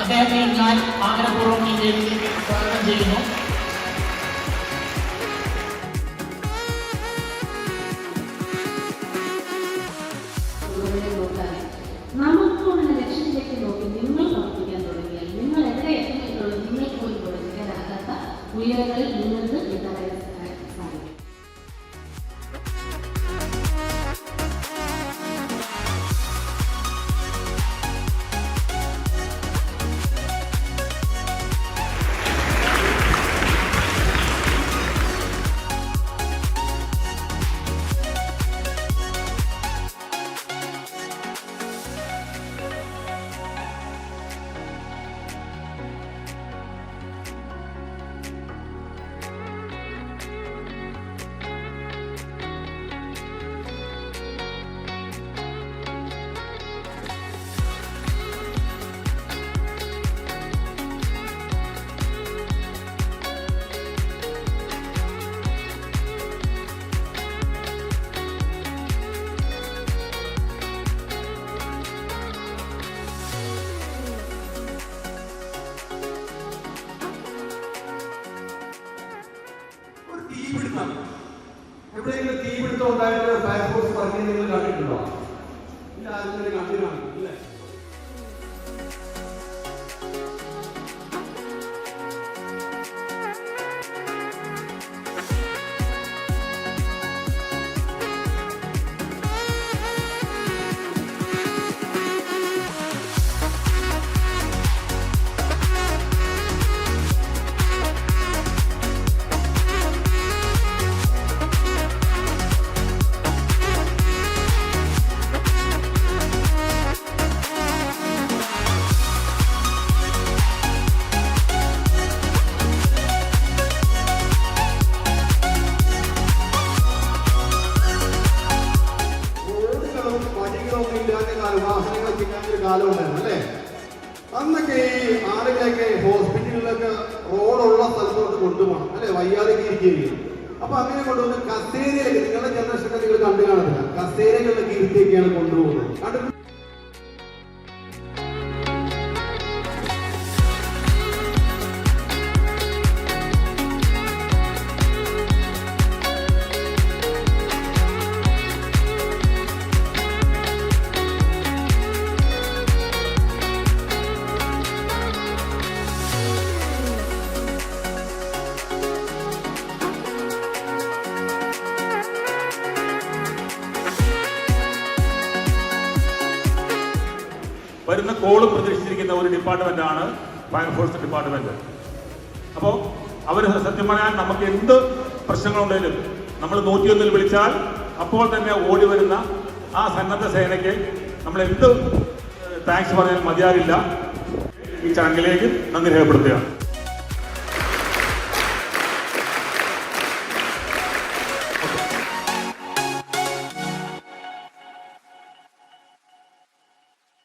അദ്ദേഹത്തെ ഞാൻ ആഗ്രഹപൂർവ്വം ഈ വേദിയിലേക്ക് സ്വാഗതം ചെയ്യുന്നു. നമുക്കുള്ള ലക്ഷ്യത്തിലേക്ക് നോക്കി നിങ്ങൾ പ്രവർത്തിക്കാൻ തുടങ്ങിയാൽ നിങ്ങൾ എവിടെ എത്തുമെന്നുള്ളത് നിങ്ങൾക്ക് പോലും പ്രവർത്തിക്കാനാകാത്ത ഉയരങ്ങളിൽ നിങ്ങൾക്ക് എത്താനായി സാധിക്കും. എവിടെയെങ്കിലും തീപിടുത്തം ഉണ്ടായിട്ട് ഫയർഫോഴ്സ് പറഞ്ഞ് നിങ്ങൾ കണ്ടിട്ടുണ്ടോ? ഇല്ല, ആരും കണ്ടിട്ടാണ് അല്ലേ? വാഹനങ്ങളൊക്കെ ഇല്ലാത്തൊരു കാലം ഉണ്ടായിരുന്നു അല്ലേ? അന്നൊക്കെ ഈ ആളുകളൊക്കെ ഹോസ്പിറ്റലിലൊക്കെ റോഡുള്ള സ്ഥലത്തോട്ട് കൊണ്ടുപോകണം അല്ലെ, വയ്യാതൊക്കെ ഇരിക്കുകയും. അപ്പൊ അങ്ങനെ കൊണ്ടുവന്ന് കസേരയിലേക്ക്, നിങ്ങളുടെ ജനറേഷനൊക്കെ നിങ്ങൾ കണ്ടു കാണത്തില്ല, കസേരകളിലൊക്കെ ഇരുത്തിയൊക്കെയാണ് കൊണ്ടുപോകുന്നത്. വരുന്ന കോള് പ്രതീക്ഷിച്ചിരിക്കുന്ന ഒരു ഡിപ്പാർട്ട്മെന്റാണ് ഫയർഫോഴ്സ് ഡിപ്പാർട്ട്മെന്റ്. അപ്പോൾ അവർ സത്യം പറയാൻ നമുക്ക് എന്ത് പ്രശ്നങ്ങളുണ്ടെങ്കിലും നമ്മൾ 101 വിളിച്ചാൽ അപ്പോൾ തന്നെ ഓടി വരുന്ന ആ സന്നദ്ധ സേനയ്ക്ക് നമ്മൾ എന്ത് താങ്ക്സ് പറയാൻ മതിയാകില്ല. ഈ ചടങ്ങിലേക്ക് നന്ദി രേഖപ്പെടുത്തുകയാണ്.